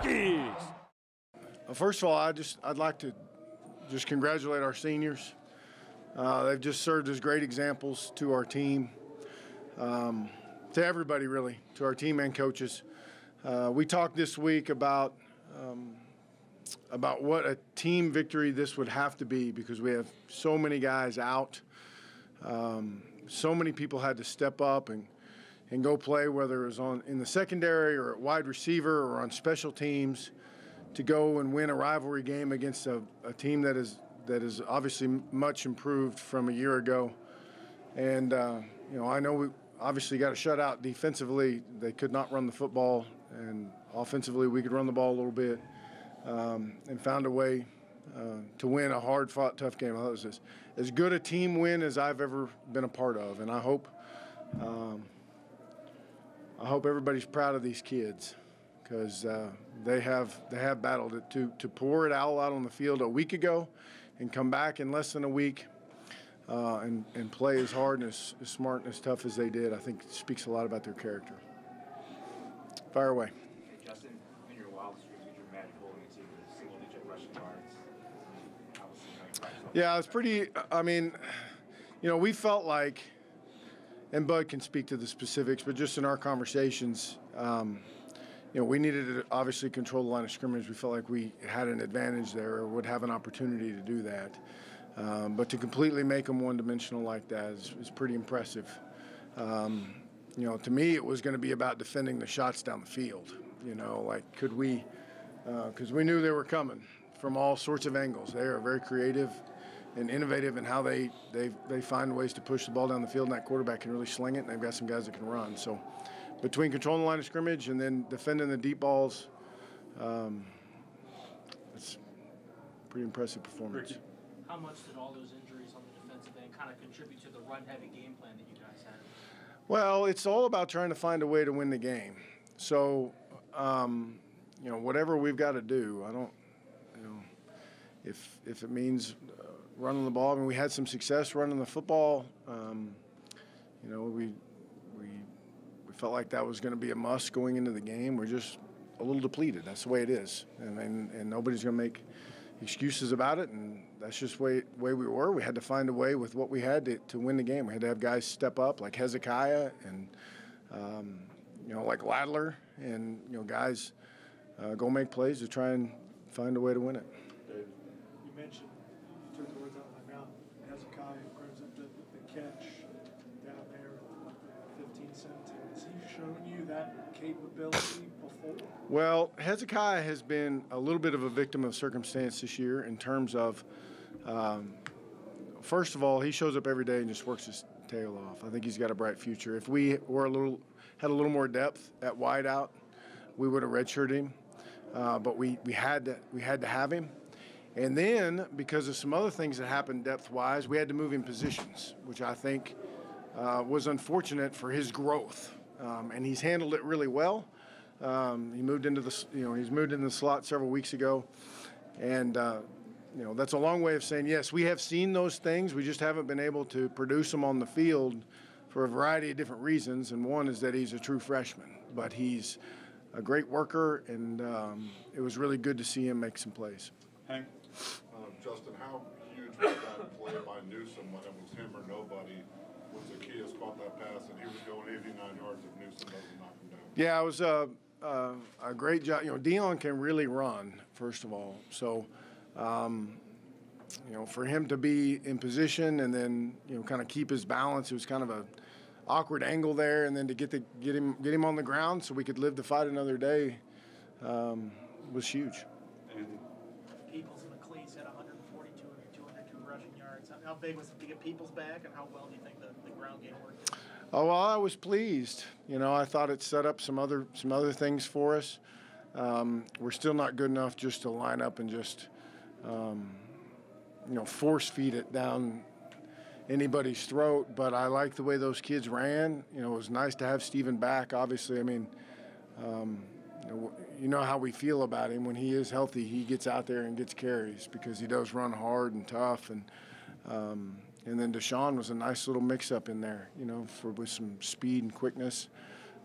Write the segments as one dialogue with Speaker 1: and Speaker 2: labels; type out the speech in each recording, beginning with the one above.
Speaker 1: Hokies!
Speaker 2: First of all, I'd like to just congratulate our seniors. They've just served as great examples to our team, to everybody really, to our team and coaches. We talked this week about what a team victory this would have to be because we have so many guys out. So many people had to step up and go play, whether it was in the secondary or at wide receiver or on special teams, to go and win a rivalry game against a team that is obviously much improved from a year ago. And I know we obviously got a shutout defensively. They could not run the football, and offensively we could run the ball a little bit, and found a way to win a hard-fought, tough game. I thought it was as good a team win as I've ever been a part of, and I hope everybody's proud of these kids because they have battled it to pour it all out on the field a week ago and come back in less than a week and play as hard and as smart and as tough as they did. I think it speaks a lot about their character. Fire away.
Speaker 3: Hey, Justin, in your wild streak, you drew Matt holding a team with single-digit rushing yards.
Speaker 2: Yeah, it's pretty. I mean, we felt like, and Bud can speak to the specifics, but just in our conversations, we needed to obviously control the line of scrimmage. We felt like we had an advantage there or would have an opportunity to do that. But to completely make them one-dimensional like that is pretty impressive. To me, it was going to be about defending the shots down the field. Could we because we knew they were coming from all sorts of angles. They are very creative and innovative in how they find ways to push the ball down the field, and that quarterback can really sling it, and they've got some guys that can run. So between controlling the line of scrimmage and then defending the deep balls, it's a pretty impressive performance.
Speaker 4: How much did all those injuries on the defensive end kind of contribute to the run-heavy game plan that you guys had? Well,
Speaker 2: it's all about trying to find a way to win the game. So, whatever we've got to do, if it means running the ball. I mean, we had some success running the football. We felt like that was going to be a must going into the game. We're just a little depleted. That's the way it is, and nobody's going to make excuses about it. And that's just the way we were. We had to find a way with what we had to win the game. We had to have guys step up, like Hezekiah and like Ladler, and guys go make plays to try and find a way to win it.
Speaker 5: You mentioned, you took the words out of my mouth, Hezekiah in terms of the catch down there at 15-17. Has he shown you that capability before?
Speaker 2: Well, Hezekiah has been a little bit of a victim of circumstance this year in terms of, first of all, he shows up every day and just works his tail off. I think he's got a bright future. If we were had a little more depth at wideout, we would have redshirted him. But we had to have him. And then, because of some other things that happened depth-wise, we had to move him positions, which I think was unfortunate for his growth. And he's handled it really well. He moved into the slot several weeks ago, and that's a long way of saying yes. We have seen those things. We just haven't been able to produce them on the field for a variety of different reasons. And one is that he's a true freshman, but he's a great worker, and it was really good to see him make some plays.
Speaker 6: Hank? Justin, how huge was that play by Newsome when it was him or nobody? When Zacchaeus caught that pass and he was going 89 yards if Newsome doesn't knock him down?
Speaker 2: Yeah, it was a great job. Dion can really run, first of all. So, for him to be in position and then kind of keep his balance, it was kind of a awkward angle there, and then to get him on the ground so we could live to fight another day was huge.
Speaker 6: And
Speaker 4: Peoples and McLeese had 142 and 202 rushing yards. How big was it to get Peoples back, and how well do you think the ground game worked?
Speaker 2: Oh, well, I was pleased. I thought it set up some other things for us. We're still not good enough just to line up and just force feed it down anybody's throat. But I like the way those kids ran. It was nice to have Steven back. Obviously, I mean, how we feel about him. When he is healthy, he gets out there and gets carries because he does run hard and tough. And then Deshaun was a nice little mix-up in there, with some speed and quickness.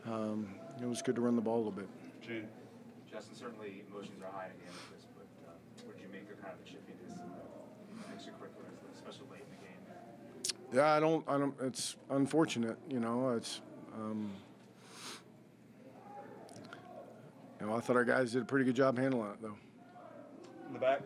Speaker 2: It was good to run the ball a little bit.
Speaker 6: Gene,
Speaker 3: Justin, certainly emotions are high at the end of this, but what did you make of kind of the chippiness and the extracurriculars, especially late in the game?
Speaker 2: Yeah, I don't. It's unfortunate, you know. It's, you know, I thought our guys did a pretty good job handling it, though.
Speaker 1: In the back.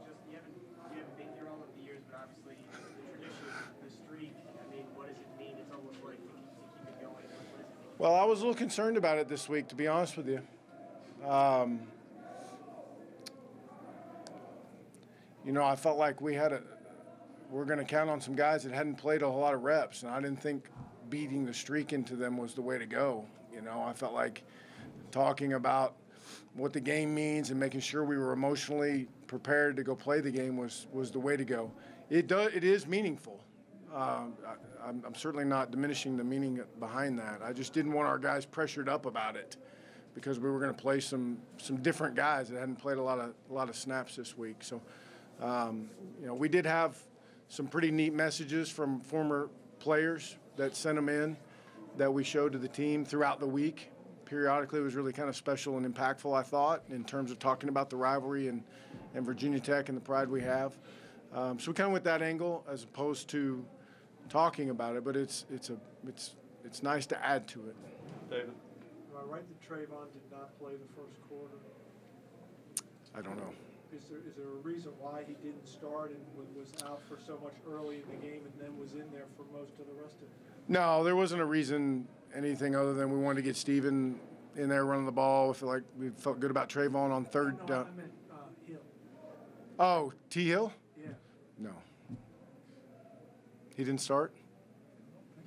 Speaker 4: Just you haven't been here all of the years, but obviously the tradition, the streak. I mean, what does it mean? It's almost like to keep it going. What does it mean?
Speaker 2: Well, I was a little concerned about it this week, to be honest with you. You know, I felt like we're going to count on some guys that hadn't played a whole lot of reps, and I didn't think beating the streak into them was the way to go. You know, I felt like talking about what the game means and making sure we were emotionally prepared to go play the game was the way to go. It is meaningful. I'm certainly not diminishing the meaning behind that. I just didn't want our guys pressured up about it because we were going to play some different guys that hadn't played a lot of snaps this week. So, you know, we did have some pretty neat messages from former players that sent them in that we showed to the team throughout the week. Periodically, it was really kind of special and impactful, I thought, in terms of talking about the rivalry and Virginia Tech and the pride we have. So we kind of went that angle as opposed to talking about it, but it's nice to add to it.
Speaker 1: David.
Speaker 5: Am I right that Trayvon did not play the first quarter?
Speaker 2: I don't know.
Speaker 5: Is there a reason why he didn't start and was out for so much early in the game and then was in there for most of the rest of it?
Speaker 2: No, there wasn't a reason, anything other than we wanted to get Steven in there running the ball. We felt good about Trayvon on third
Speaker 5: No,
Speaker 2: down.
Speaker 5: I meant Hill.
Speaker 2: Oh, T. Hill?
Speaker 5: Yeah.
Speaker 2: No. He didn't start?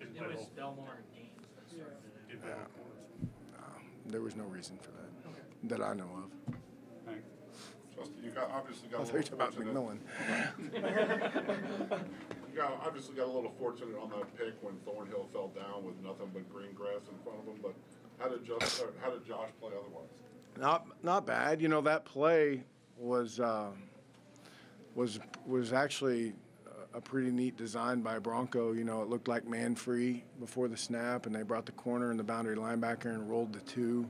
Speaker 4: It was Belmar and Gaines that started it.
Speaker 2: Yeah. No, there was no reason for that, that I know of.
Speaker 1: Hank.
Speaker 6: Justin, you obviously got
Speaker 2: I
Speaker 6: a
Speaker 2: thought you
Speaker 6: little
Speaker 2: were talking
Speaker 6: fortunate.
Speaker 2: about McMillan.
Speaker 6: You obviously got a little fortunate on that pick when Thornhill fell down with nothing but green grass in front of him. But how did Josh play otherwise?
Speaker 2: Not bad. You know, that play was actually a pretty neat design by Bronco. You know, it looked like man free before the snap, and they brought the corner and the boundary linebacker and rolled the two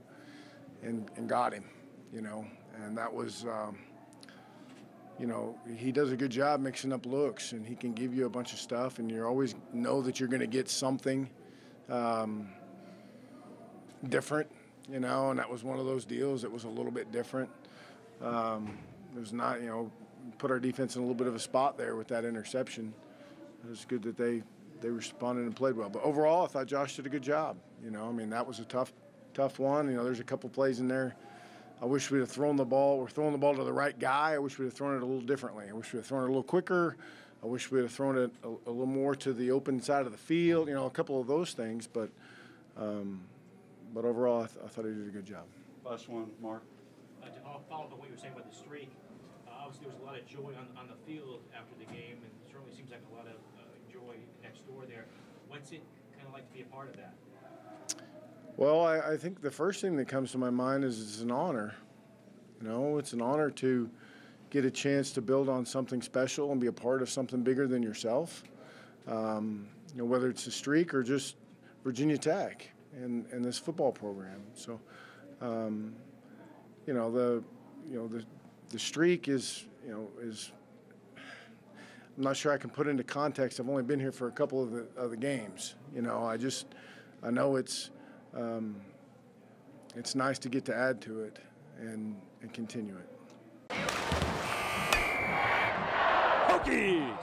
Speaker 2: and got him. You know, and that was. You know, he does a good job mixing up looks, and he can give you a bunch of stuff, and you always know that you're going to get something different, you know, and that was one of those deals that was a little bit different. It was not, you know, put our defense in a little bit of a spot there with that interception. It was good that they responded and played well. But overall, I thought Josh did a good job. You know, I mean, that was a tough one. You know, there's a couple plays in there. I wish we'd have thrown the ball. We're throwing the ball to the right guy. I wish we'd have thrown it a little differently. I wish we'd have thrown it a little quicker. I wish we'd have thrown it a little more to the open side of the field. You know, a couple of those things. But overall, I thought he did a good job.
Speaker 1: Last one, Mark.
Speaker 7: To follow up on what you were saying about the streak, obviously there was a lot of joy on the field after the game, and it certainly seems like a lot of joy next door there. What's it kind of like to be a part of that?
Speaker 2: Well, I think the first thing that comes to my mind is it's an honor. You know, it's an honor to get a chance to build on something special and be a part of something bigger than yourself. You know, whether it's a streak or just Virginia Tech and this football program. So, you know, the streak is, you know, I'm not sure I can put into context. I've only been here for a couple of the games. You know, I know it's nice to get to add to it and continue it.
Speaker 8: Hokies!